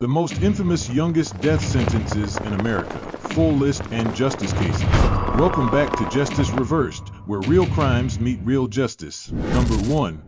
The most infamous youngest death sentences in America. Full list and justice cases. Welcome back to Justice Reversed, where real crimes meet real justice. Number 1.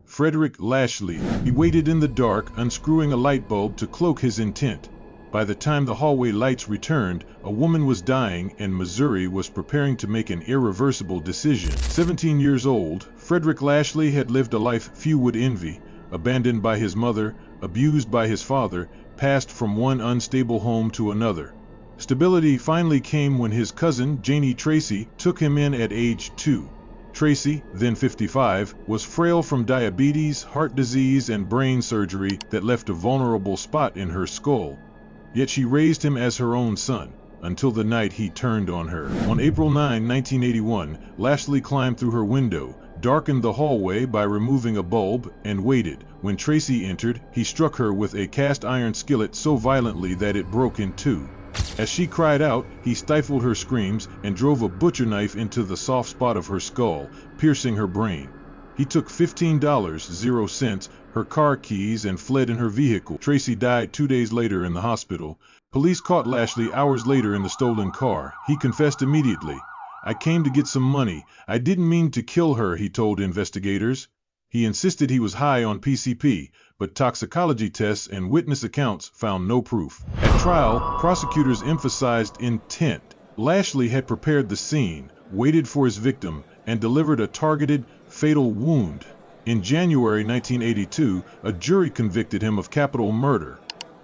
Frederick Lashley. He waited in the dark, unscrewing a light bulb to cloak his intent. By the time the hallway lights returned, a woman was dying and Missouri was preparing to make an irreversible decision. 17 years old, Frederick Lashley had lived a life few would envy. Abandoned by his mother, abused by his father, passed from one unstable home to another. Stability finally came when his cousin, Janie Tracy, took him in at age 2. Tracy, then 55, was frail from diabetes, heart disease, and brain surgery that left a vulnerable spot in her skull. Yet she raised him as her own son, until the night he turned on her. On April 9, 1981, Lashley climbed through her window, darkened the hallway by removing a bulb, and waited. When Tracy entered, he struck her with a cast iron skillet so violently that it broke in two. As she cried out, he stifled her screams and drove a butcher knife into the soft spot of her skull, piercing her brain. He took $15.00, her car keys, and fled in her vehicle. Tracy died 2 days later in the hospital. Police caught Lashley hours later in the stolen car. He confessed immediately. "I came to get some money. I didn't mean to kill her," he told investigators. He insisted he was high on PCP, but toxicology tests and witness accounts found no proof. At trial, prosecutors emphasized intent. Lashley had prepared the scene, waited for his victim, and delivered a targeted, fatal wound. In January 1982, a jury convicted him of capital murder.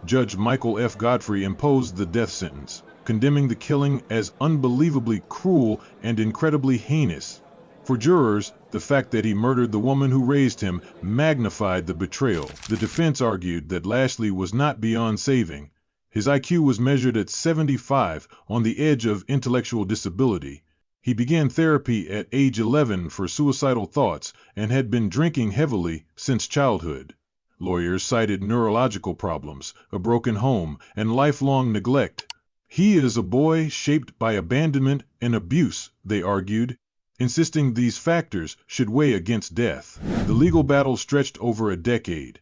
Judge Michael F. Godfrey imposed the death sentence, condemning the killing as unbelievably cruel and incredibly heinous. For jurors, the fact that he murdered the woman who raised him magnified the betrayal. The defense argued that Lashley was not beyond saving. His IQ was measured at 75, on the edge of intellectual disability. He began therapy at age 11 for suicidal thoughts and had been drinking heavily since childhood. Lawyers cited neurological problems, a broken home, and lifelong neglect. "He is a boy shaped by abandonment and abuse," they argued, insisting these factors should weigh against death. The legal battle stretched over a decade.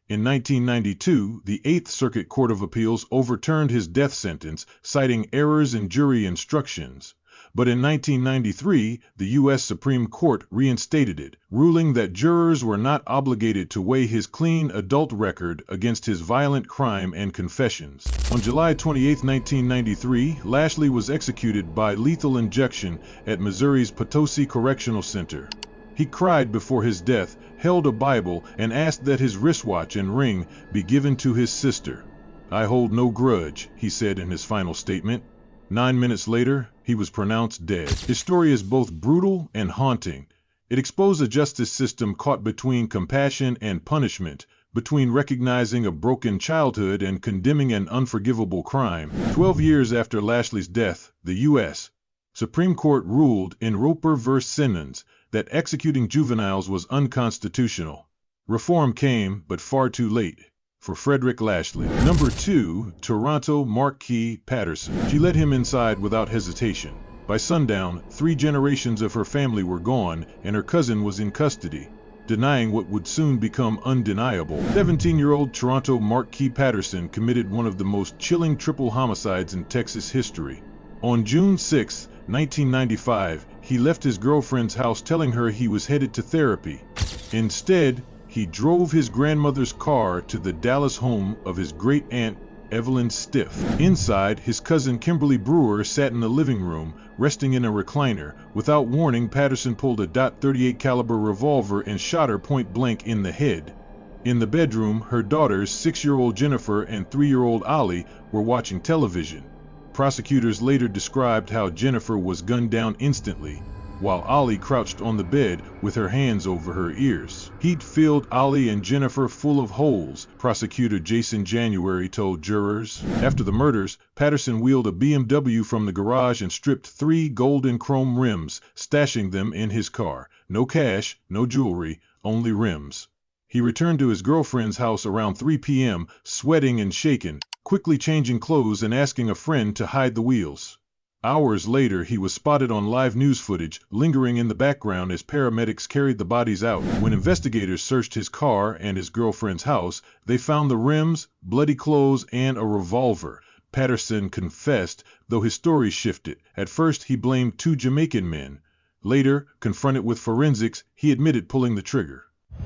In 1992, the Eighth Circuit Court of Appeals overturned his death sentence, citing errors in jury instructions. But in 1993, the U.S. Supreme Court reinstated it, ruling that jurors were not obligated to weigh his clean adult record against his violent crime and confessions. On July 28, 1993, Lashley was executed by lethal injection at Missouri's Potosi Correctional Center. He cried before his death, held a Bible, and asked that his wristwatch and ring be given to his sister. "I hold no grudge," he said in his final statement. 9 minutes later, he was pronounced dead. His story is both brutal and haunting. It exposed a justice system caught between compassion and punishment, between recognizing a broken childhood and condemning an unforgivable crime. 12 years after Lashley's death, the U.S. Supreme Court ruled in Roper v. Simmons that executing juveniles was unconstitutional. Reform came, but far too late. For Frederick Lashley. Number 2, Toronto Markkey Patterson. She let him inside without hesitation. By sundown, 3 generations of her family were gone, and her cousin was in custody, denying what would soon become undeniable. 17-year-old Toronto Markkey Patterson committed one of the most chilling triple homicides in Texas history. On June 6, 1995, he left his girlfriend's house telling her he was headed to therapy. Instead, he drove his grandmother's car to the Dallas home of his great-aunt, Evelyn Stiff. Inside, his cousin Kimberly Brewer sat in the living room, resting in a recliner. Without warning, Patterson pulled a .38 caliber revolver and shot her point blank in the head. In the bedroom, her daughters, 6-year-old Jennifer and 3-year-old Ollie, were watching television. Prosecutors later described how Jennifer was gunned down instantly, while Ollie crouched on the bed with her hands over her ears. Heat filled Ollie and Jennifer full of holes, prosecutor Jason January told jurors. After the murders, Patterson wheeled a BMW from the garage and stripped 3 golden chrome rims, stashing them in his car. No cash, no jewelry, only rims. He returned to his girlfriend's house around 3 p.m., sweating and shaken, quickly changing clothes and asking a friend to hide the wheels. Hours later, he was spotted on live news footage, lingering in the background as paramedics carried the bodies out. When investigators searched his car and his girlfriend's house, they found the rims, bloody clothes, and a revolver. Patterson confessed, though his story shifted. At first, he blamed two Jamaican men. Later, confronted with forensics, he admitted pulling the trigger.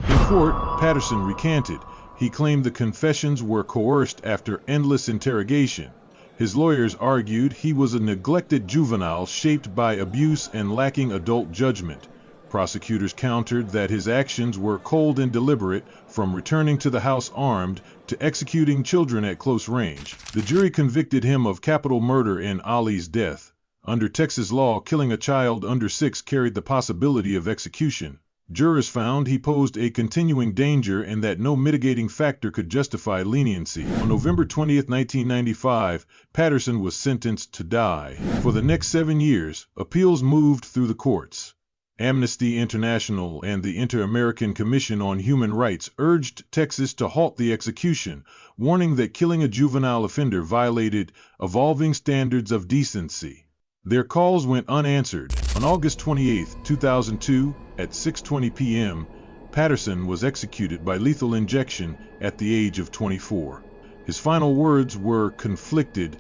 In court, Patterson recanted. He claimed the confessions were coerced after endless interrogation. His lawyers argued he was a neglected juvenile shaped by abuse and lacking adult judgment. Prosecutors countered that his actions were cold and deliberate, from returning to the house armed to executing children at close range. The jury convicted him of capital murder in Ali's death. Under Texas law, killing a child under 6 carried the possibility of execution. Jurors found he posed a continuing danger and that no mitigating factor could justify leniency. On November 20, 1995, Patterson was sentenced to die. For the next 7 years, appeals moved through the courts. Amnesty International and the Inter-American Commission on Human Rights urged Texas to halt the execution, warning that killing a juvenile offender violated evolving standards of decency. Their calls went unanswered. On August 28, 2002, at 6:20 p.m., Patterson was executed by lethal injection at the age of 24. His final words were conflicted.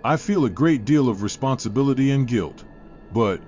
"I feel a great deal of responsibility and guilt, but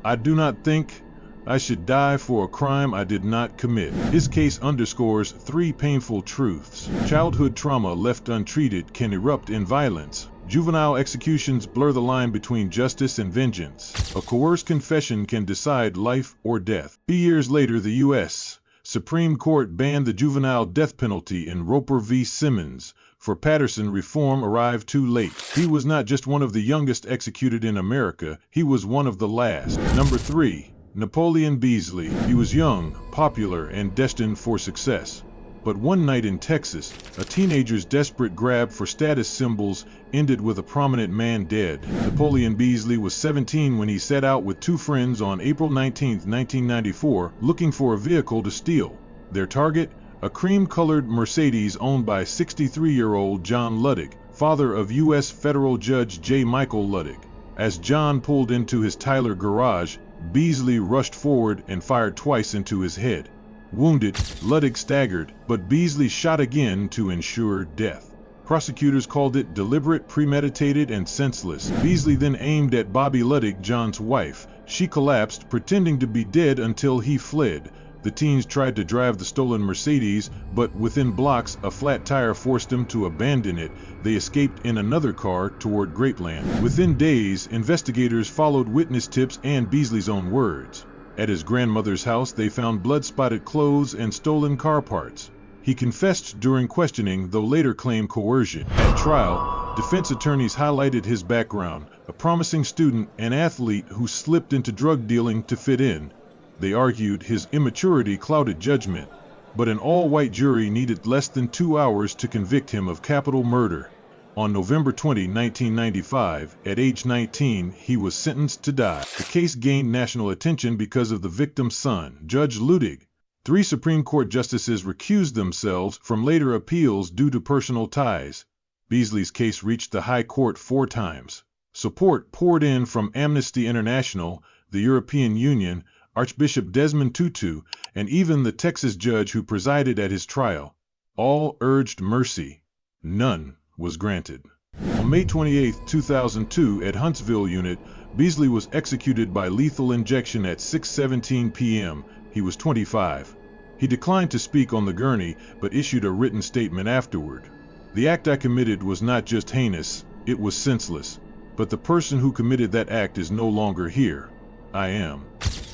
I do not think I should die for a crime I did not commit." His case underscores 3 painful truths. Childhood trauma left untreated can erupt in violence. Juvenile executions blur the line between justice and vengeance. A coerced confession can decide life or death. 3 years later, the U.S. Supreme Court banned the juvenile death penalty in Roper v. Simmons. For Patterson, reform arrived too late. He was not just one of the youngest executed in America, he was one of the last. Number 3. Napoleon Beazley. He was young, popular, and destined for success. But one night in Texas, a teenager's desperate grab for status symbols ended with a prominent man dead. Napoleon Beazley was 17 when he set out with 2 friends on April 19, 1994, looking for a vehicle to steal. Their target? A cream-colored Mercedes owned by 63-year-old John Luddig, father of U.S. Federal Judge J. Michael Luddig. As John pulled into his Tyler garage, Beazley rushed forward and fired twice into his head. Wounded, Luddig staggered, but Beazley shot again to ensure death. Prosecutors called it deliberate, premeditated, and senseless. Beazley then aimed at Bobby Luddig, John's wife. She collapsed, pretending to be dead until he fled. The teens tried to drive the stolen Mercedes, but within blocks, a flat tire forced them to abandon it. They escaped in another car toward Grapeland. Within days, investigators followed witness tips and Beazley's own words. At his grandmother's house, they found blood-spotted clothes and stolen car parts. He confessed during questioning, though later claimed coercion. At trial, defense attorneys highlighted his background, a promising student and athlete who slipped into drug dealing to fit in. They argued his immaturity clouded judgment, but an all-white jury needed less than 2 hours to convict him of capital murder. On November 20, 1995, at age 19, he was sentenced to die. The case gained national attention because of the victim's son, Judge Luddig. 3 Supreme Court justices recused themselves from later appeals due to personal ties. Beazley's case reached the High Court 4 times. Support poured in from Amnesty International, the European Union, Archbishop Desmond Tutu, and even the Texas judge who presided at his trial. All urged mercy. None was granted. On May 28, 2002, at Huntsville Unit, Beazley was executed by lethal injection at 6:17 p.m. He was 25. He declined to speak on the gurney, but issued a written statement afterward. "The act I committed was not just heinous, it was senseless. But the person who committed that act is no longer here. I am."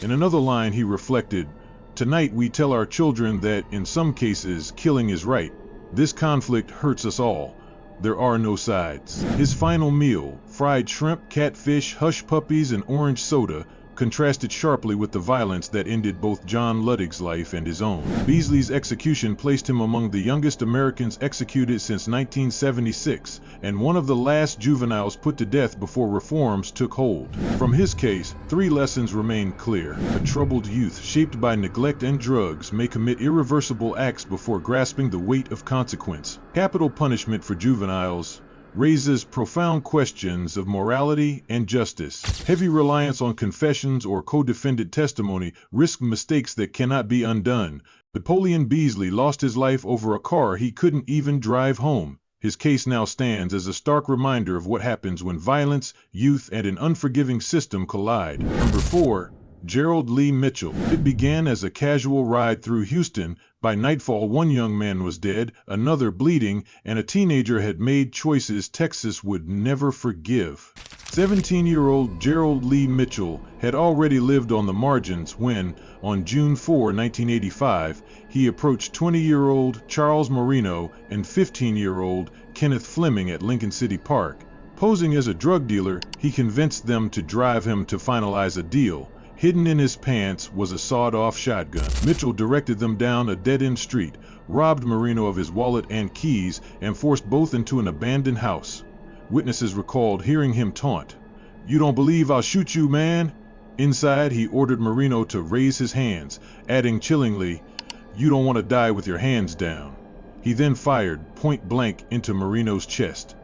In another line, he reflected, "Tonight we tell our children that, in some cases, killing is right. This conflict hurts us all. There are no sides." His final meal, fried shrimp, catfish, hush puppies, and orange soda, contrasted sharply with the violence that ended both John Luddig's life and his own. Beazley's execution placed him among the youngest Americans executed since 1976, and one of the last juveniles put to death before reforms took hold. From his case, 3 lessons remain clear. A troubled youth shaped by neglect and drugs may commit irreversible acts before grasping the weight of consequence. Capital punishment for juveniles, raises profound questions of morality and justice. Heavy reliance on confessions or co-defendant testimony risks mistakes that cannot be undone. Napoleon Beazley lost his life over a car he couldn't even drive home. His case now stands as a stark reminder of what happens when violence, youth, and an unforgiving system collide. Number 4. Gerald Lee Mitchell. It began as a casual ride through Houston. By nightfall, one young man was dead, another bleeding, and a teenager had made choices Texas would never forgive. 17-year-old Gerald Lee Mitchell had already lived on the margins when, on June 4, 1985, he approached 20-year-old Charles Marino and 15-year-old Kenneth Fleming at Lincoln City Park. Posing as a drug dealer, he convinced them to drive him to finalize a deal. Hidden in his pants was a sawed-off shotgun. Mitchell directed them down a dead-end street, robbed Marino of his wallet and keys, and forced both into an abandoned house. Witnesses recalled hearing him taunt, "You don't believe I'll shoot you, man?" Inside, he ordered Marino to raise his hands, adding chillingly, "You don't want to die with your hands down." He then fired point-blank into Marino's chest.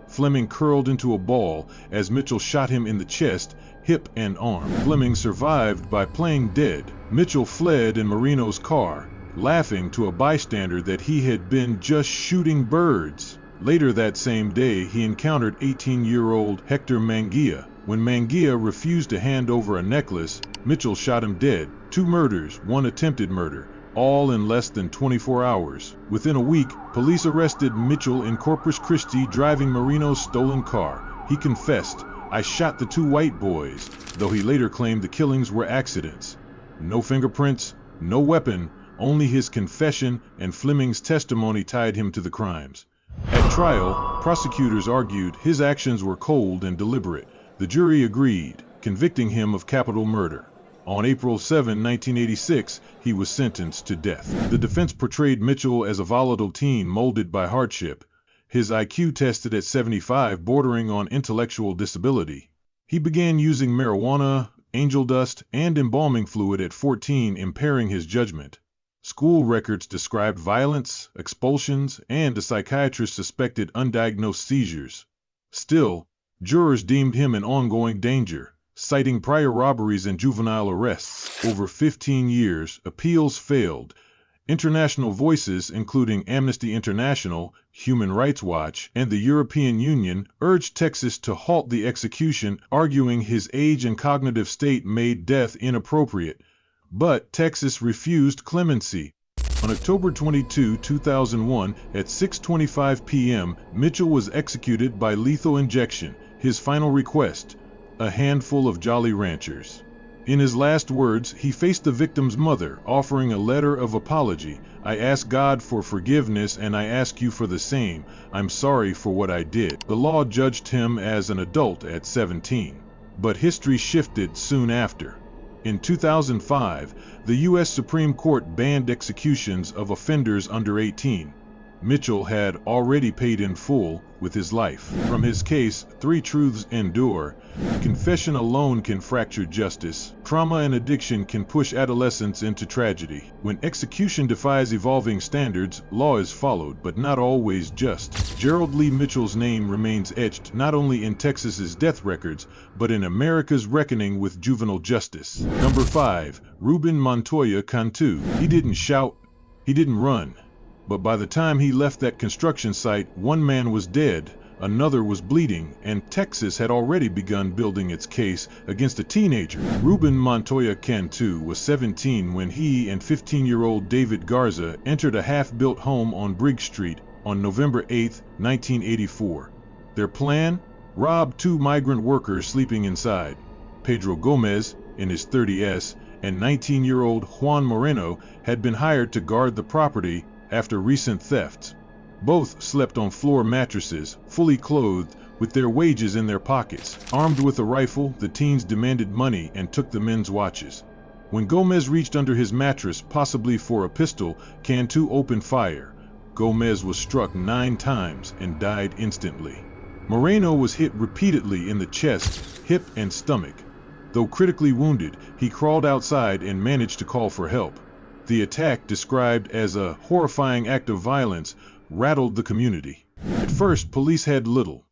Fleming curled into a ball as Mitchell shot him in the chest, hip, and arm. Fleming survived by playing dead. Mitchell fled in Marino's car, laughing to a bystander that he had been just shooting birds. Later that same day, he encountered 18-year-old Hector Manguia. When Manguia refused to hand over a necklace, Mitchell shot him dead. 2 murders, 1 attempted murder, all in less than 24 hours. Within a week, police arrested Mitchell in Corpus Christi driving Marino's stolen car. He confessed, "I shot the 2 white boys," though he later claimed the killings were accidents. No fingerprints, no weapon, only his confession and Fleming's testimony tied him to the crimes. At trial, prosecutors argued his actions were cold and deliberate. The jury agreed, convicting him of capital murder. On April 7, 1986, he was sentenced to death. The defense portrayed Mitchell as a volatile teen molded by hardship. His IQ tested at 75, bordering on intellectual disability. He began using marijuana, angel dust, and embalming fluid at 14, impairing his judgment. School records described violence, expulsions, and a psychiatrist suspected undiagnosed seizures. Still, jurors deemed him an ongoing danger, citing prior robberies and juvenile arrests. Over 15 years, appeals failed. International voices, including Amnesty International, Human Rights Watch, and the European Union, urged Texas to halt the execution, arguing his age and cognitive state made death inappropriate. But Texas refused clemency. On October 22, 2001, at 6:25 p.m., Mitchell was executed by lethal injection. His final request, a handful of Jolly Ranchers. In his last words, he faced the victim's mother, offering a letter of apology. "I ask God for forgiveness and I ask you for the same. I'm sorry for what I did." The law judged him as an adult at 17. But history shifted soon after. In 2005, the U.S. Supreme Court banned executions of offenders under 18. Mitchell had already paid in full with his life. From his case, 3 truths endure. Confession alone can fracture justice. Trauma and addiction can push adolescents into tragedy. When execution defies evolving standards, law is followed, but not always just. Gerald Lee Mitchell's name remains etched not only in Texas's death records, but in America's reckoning with juvenile justice. Number 5. Ruben Montoya Cantu. He didn't shout. He didn't run. But by the time he left that construction site, 1 man was dead, another was bleeding, and Texas had already begun building its case against a teenager. Ruben Montoya Cantu was 17 when he and 15-year-old David Garza entered a half-built home on Briggs Street on November 8, 1984. Their plan? Rob 2 migrant workers sleeping inside. Pedro Gomez, in his 30s, and 19-year-old Juan Moreno had been hired to guard the property after recent thefts. Both slept on floor mattresses, fully clothed, with their wages in their pockets. Armed with a rifle, the teens demanded money and took the men's watches. When Gomez reached under his mattress, possibly for a pistol, Cantu opened fire. Gomez was struck 9 times and died instantly. Moreno was hit repeatedly in the chest, hip, and stomach. Though critically wounded, he crawled outside and managed to call for help. The attack, described as a horrifying act of violence, rattled the community. At first, police had little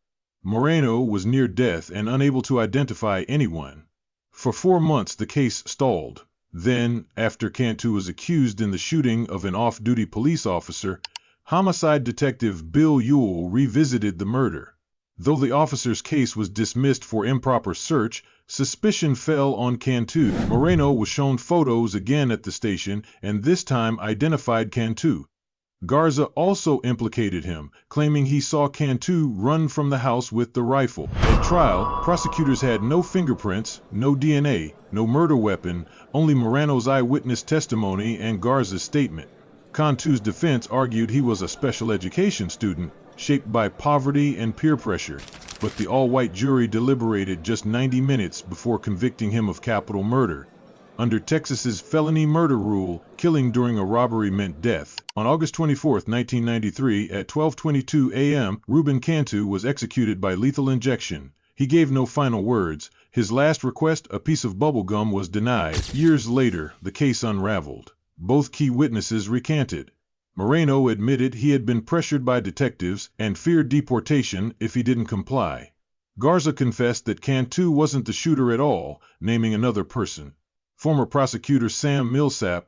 Moreno was near death and unable to identify anyone. For 4 months the case stalled. Then, after Cantu was accused in the shooting of an off-duty police officer, homicide detective Bill Ewell revisited the murder. Though the officer's case was dismissed for improper search, suspicion fell on Cantu. Moreno was shown photos again at the station and this time identified Cantu. Garza also implicated him, claiming he saw Cantu run from the house with the rifle. At trial, prosecutors had no fingerprints, no DNA, no murder weapon, only Moreno's eyewitness testimony and Garza's statement. Cantu's defense argued he was a special education student, shaped by poverty and peer pressure, but the all-white jury deliberated just 90 minutes before convicting him of capital murder. Under Texas's felony murder rule, killing during a robbery meant death. On August 24, 1993, at 12:22 a.m., Ruben Cantu was executed by lethal injection. He gave no final words. His last request, a piece of bubble gum, was denied. Years later, the case unraveled. Both key witnesses recanted. Moreno admitted he had been pressured by detectives and feared deportation if he didn't comply. Garza confessed that Cantu wasn't the shooter at all, naming another person. Former prosecutor Sam Millsap,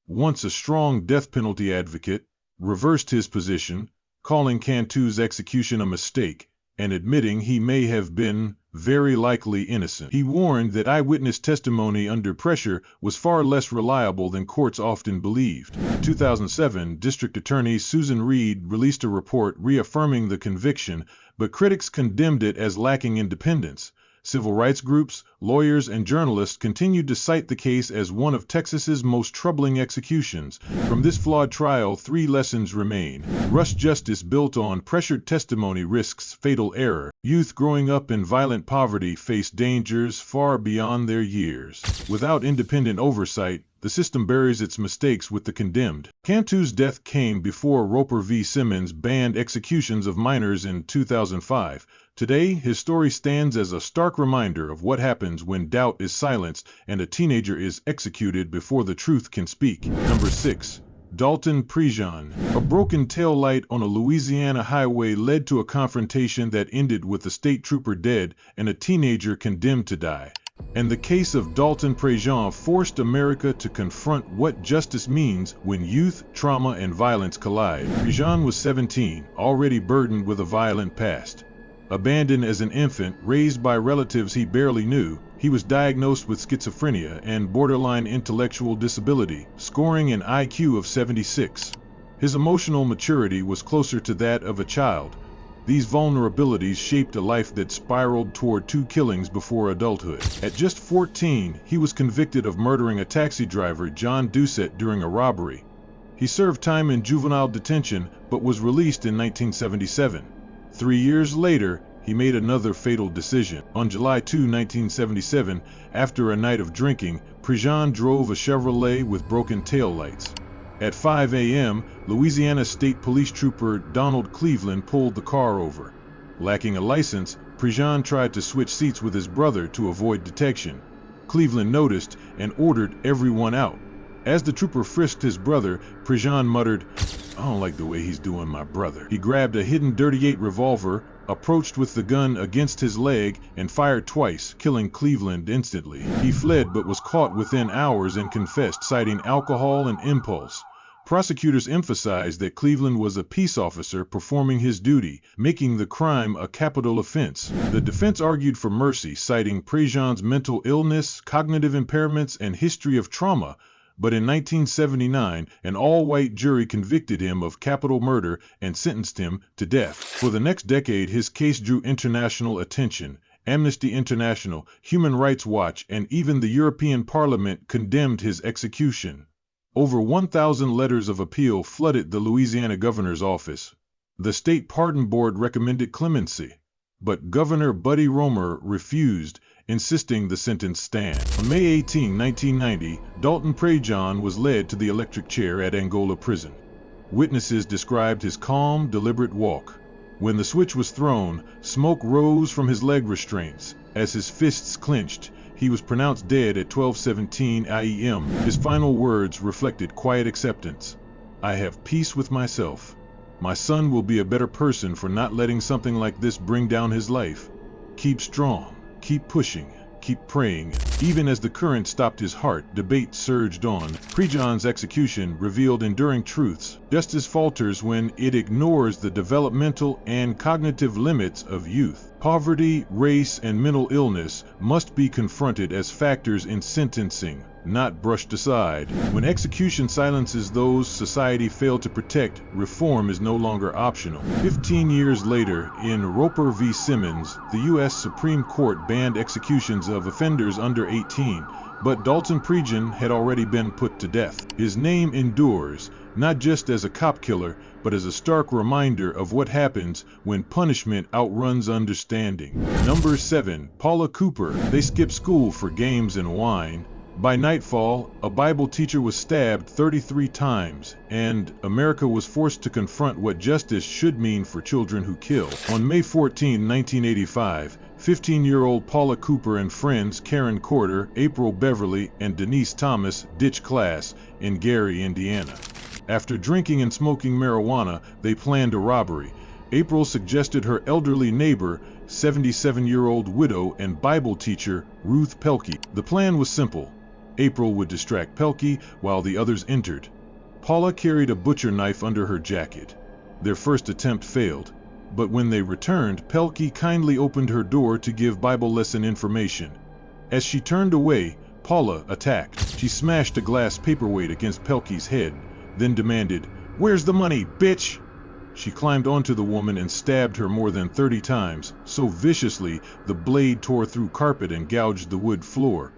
once a strong death penalty advocate, reversed his position, calling Cantu's execution a mistake and admitting he may have been very likely innocent. He warned that eyewitness testimony under pressure was far less reliable than courts often believed. In 2007, District Attorney Susan Reed released a report reaffirming the conviction, but critics condemned it as lacking independence. Civil rights groups, lawyers, and journalists continued to cite the case as one of Texas's most troubling executions. From this flawed trial, 3 lessons remain. Rushed justice built on pressured testimony risks fatal error. Youth growing up in violent poverty face dangers far beyond their years. Without independent oversight, the system buries its mistakes with the condemned. Cantu's death came before Roper v. Simmons banned executions of minors in 2005. Today, his story stands as a stark reminder of what happens when doubt is silenced and a teenager is executed before the truth can speak. Number 6. Dalton Prejean. A broken taillight on a Louisiana highway led to a confrontation that ended with a state trooper dead and a teenager condemned to die. And the case of Dalton Prejean forced America to confront what justice means when youth, trauma, and violence collide. Prejean was 17, already burdened with a violent past. Abandoned as an infant, raised by relatives he barely knew, he was diagnosed with schizophrenia and borderline intellectual disability, scoring an IQ of 76. His emotional maturity was closer to that of a child. These vulnerabilities shaped a life that spiraled toward 2 killings before adulthood. At just 14, he was convicted of murdering a taxi driver, John Doucette, during a robbery. He served time in juvenile detention but was released in 1977. 3 years later, he made another fatal decision. On July 2, 1977, after a night of drinking, Prejean drove a Chevrolet with broken taillights. At 5 a.m., Louisiana State Police Trooper Donald Cleveland pulled the car over. Lacking a license, Prejean tried to switch seats with his brother to avoid detection. Cleveland noticed and ordered everyone out. As the trooper frisked his brother, Prejean muttered, "I don't like the way he's doing my brother." He grabbed a hidden .38 revolver, approached with the gun against his leg, and fired twice, killing Cleveland instantly. He fled but was caught within hours and confessed, citing alcohol and impulse. Prosecutors emphasized that Cleveland was a peace officer performing his duty, making the crime a capital offense. The defense argued for mercy, citing Prejean's mental illness, cognitive impairments, and history of trauma. But in 1979, an all-white jury convicted him of capital murder and sentenced him to death. For the next decade, his case drew international attention. Amnesty International, Human Rights Watch, and even the European Parliament condemned his execution. Over 1,000 letters of appeal flooded the Louisiana governor's office. The state pardon board recommended clemency, but Governor Buddy Roemer refused, insisting the sentence stand. On May 18, 1990, Dalton Prejean was led to the electric chair at Angola prison. Witnesses described his calm, deliberate walk. When the switch was thrown, smoke rose from his leg restraints. As his fists clenched, he was pronounced dead at 12:17 a.m. His final words reflected quiet acceptance. "I have peace with myself. My son will be a better person for not letting something like this bring down his life. Keep strong, keep pushing, keep praying." Even as the current stopped his heart, debate surged on. Prejean's execution revealed enduring truths. Justice falters when it ignores the developmental and cognitive limits of youth. Poverty, race, and mental illness must be confronted as factors in sentencing, not brushed aside. When execution silences those society failed to protect, reform is no longer optional. 15 years later, in Roper v. Simmons, the U.S. Supreme Court banned executions of offenders under 18, but Dalton Prejean had already been put to death. His name endures, not just as a cop killer, but as a stark reminder of what happens when punishment outruns understanding. Number 7. Paula Cooper. They skipped school for games and wine. By nightfall, a Bible teacher was stabbed 33 times, and America was forced to confront what justice should mean for children who kill. On May 14, 1985, 15-year-old Paula Cooper and friends Karen Corder, April Beverly, and Denise Thomas ditched class in Gary, Indiana. After drinking and smoking marijuana, they planned a robbery. April suggested her elderly neighbor, 77-year-old widow and Bible teacher Ruth Pelkey. The plan was simple. April would distract Pelkey while the others entered. Paula carried a butcher knife under her jacket. Their first attempt failed, but when they returned, Pelkey kindly opened her door to give Bible lesson information. As she turned away, Paula attacked. She smashed a glass paperweight against Pelkey's head, then demanded, "Where's the money, bitch?" She climbed onto the woman and stabbed her more than 30 times, so viciously the blade tore through carpet and gouged the wood floor.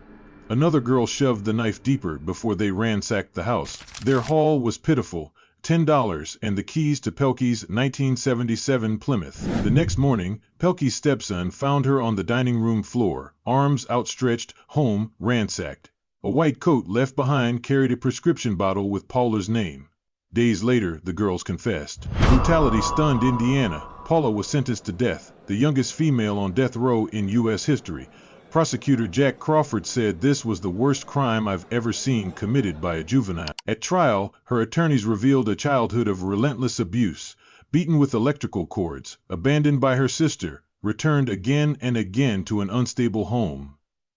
Another girl shoved the knife deeper before they ransacked the house. Their haul was pitiful, $10 and the keys to Pelkey's 1977 Plymouth. The next morning, Pelkey's stepson found her on the dining room floor, arms outstretched, home ransacked. A white coat left behind carried a prescription bottle with Paula's name. Days later, the girls confessed. Brutality stunned Indiana. Paula was sentenced to death, the youngest female on death row in U.S. history. Prosecutor Jack Crawford said this was the worst crime I've ever seen committed by a juvenile. At trial, her attorneys revealed a childhood of relentless abuse, beaten with electrical cords, abandoned by her sister, returned again and again to an unstable home.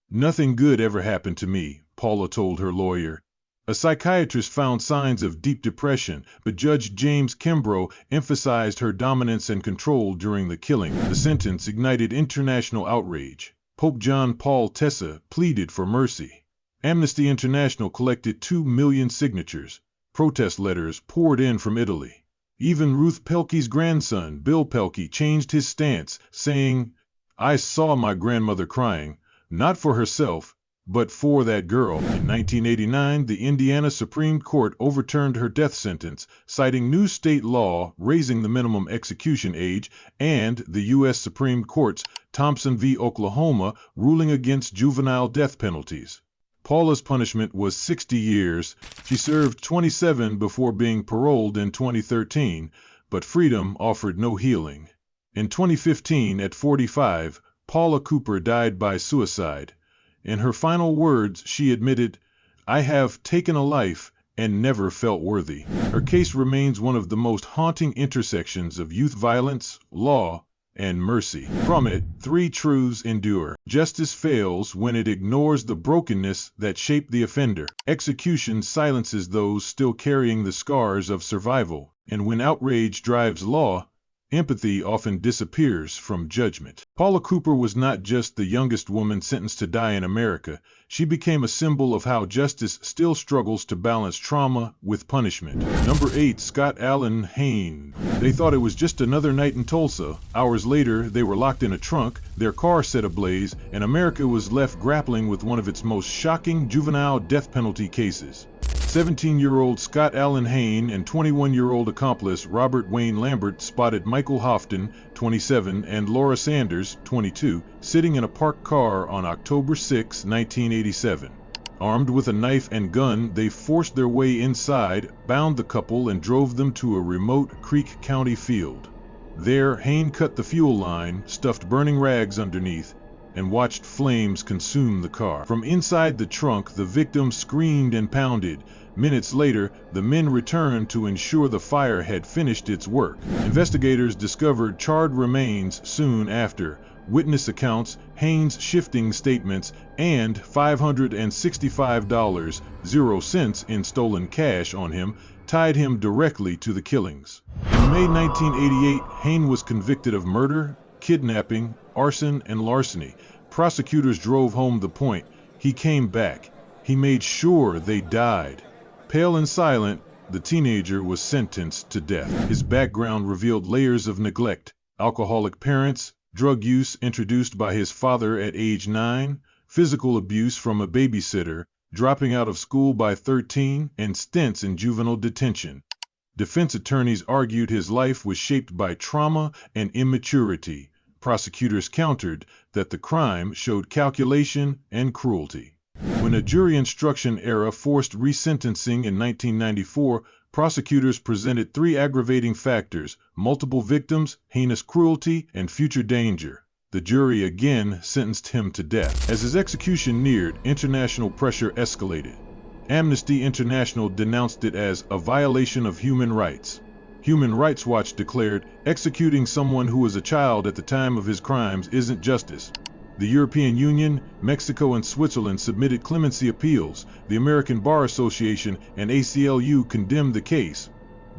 "Nothing good ever happened to me," Paula told her lawyer. A psychiatrist found signs of deep depression, but Judge James Kimbrough emphasized her dominance and control during the killing. The sentence ignited international outrage. Pope John Paul II pleaded for mercy. Amnesty International collected 2 million signatures. Protest letters poured in from Italy. Even Ruth Pelkey's grandson, Bill Pelkey, changed his stance, saying, "I saw my grandmother crying, not for herself, but for that girl." In 1989, the Indiana Supreme Court overturned her death sentence, citing new state law raising the minimum execution age, and the U.S. Supreme Court's Thompson v. Oklahoma ruling against juvenile death penalties. Paula's punishment was 60 years. She served 27 before being paroled in 2013, but freedom offered no healing. In 2015, at 45, Paula Cooper died by suicide. In her final words, she admitted, "I have taken a life and never felt worthy." Her case remains one of the most haunting intersections of youth violence, law, and mercy. From it, 3 truths endure. Justice fails when it ignores the brokenness that shaped the offender. Execution silences those still carrying the scars of survival. And when outrage drives law, empathy often disappears from judgment. Paula Cooper was not just the youngest woman sentenced to die in America. She became a symbol of how justice still struggles to balance trauma with punishment. Number 8. Scott Allen Hain. They thought it was just another night in Tulsa. Hours later, they were locked in a trunk, their car set ablaze, and America was left grappling with one of its most shocking juvenile death penalty cases. 17-year-old Scott Allen Hain and 21-year-old accomplice Robert Wayne Lambert spotted Michael Houghton, 27, and Laura Sanders, 22, sitting in a parked car on October 6, 1987. Armed with a knife and gun, they forced their way inside, bound the couple, and drove them to a remote Creek County field. There, Hain cut the fuel line, stuffed burning rags underneath, and watched flames consume the car. From inside the trunk, the victim screamed and pounded. Minutes later, the men returned to ensure the fire had finished its work. Investigators discovered charred remains soon after. Witness accounts, Hain's shifting statements, and $565.00 in stolen cash on him tied him directly to the killings. In May 1988, Hain was convicted of murder, kidnapping, arson, and larceny. Prosecutors drove home the point: he came back. He made sure they died. Pale and silent, the teenager was sentenced to death. His background revealed layers of neglect: alcoholic parents, drug use introduced by his father at age 9, physical abuse from a babysitter, dropping out of school by 13, and stints in juvenile detention. Defense attorneys argued his life was shaped by trauma and immaturity. Prosecutors countered that the crime showed calculation and cruelty. When a jury instruction era forced resentencing in 1994, prosecutors presented 3 aggravating factors: multiple victims, heinous cruelty, and future danger. The jury again sentenced him to death. As his execution neared, international pressure escalated. Amnesty International denounced it as a violation of human rights. Human Rights Watch declared, executing someone who was a child at the time of his crimes isn't justice. The European Union, Mexico, and Switzerland submitted clemency appeals. The American Bar Association and ACLU condemned the case.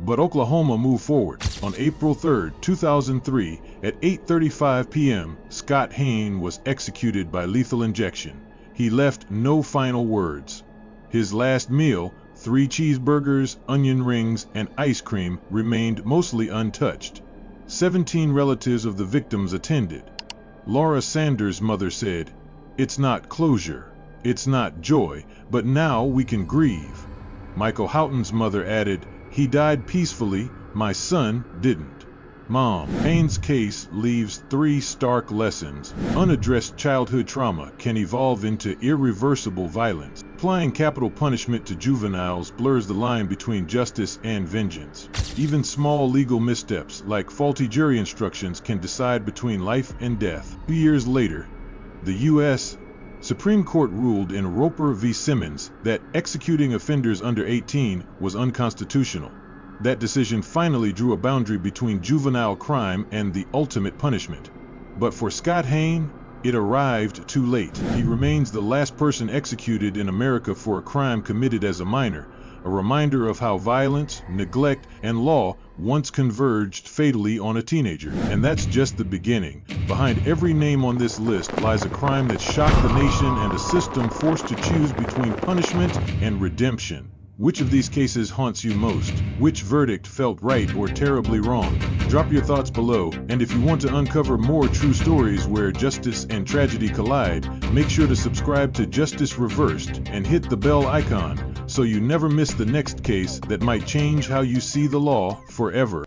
But Oklahoma moved forward. On April 3, 2003, at 8:35 p.m., Scott Hain was executed by lethal injection. He left no final words. His last meal, 3 cheeseburgers, onion rings, and ice cream, remained mostly untouched. 17 relatives of the victims attended. Laura Sanders' mother said, "It's not closure, it's not joy, but now we can grieve." Michael Houghton's mother added, "He died peacefully, my son didn't." Mom. Hain's case leaves 3 stark lessons. Unaddressed childhood trauma can evolve into irreversible violence. Applying capital punishment to juveniles blurs the line between justice and vengeance. Even small legal missteps, like faulty jury instructions, can decide between life and death. 2 years later, the U.S. Supreme Court ruled in Roper v. Simmons that executing offenders under 18 was unconstitutional. That decision finally drew a boundary between juvenile crime and the ultimate punishment. But for Scott Hain, it arrived too late. He remains the last person executed in America for a crime committed as a minor, a reminder of how violence, neglect, and law once converged fatally on a teenager. And that's just the beginning. Behind every name on this list lies a crime that shocked the nation and a system forced to choose between punishment and redemption. Which of these cases haunts you most? Which verdict felt right or terribly wrong? Drop your thoughts below, and if you want to uncover more true stories where justice and tragedy collide, make sure to subscribe to Justice Reversed and hit the bell icon so you never miss the next case that might change how you see the law forever.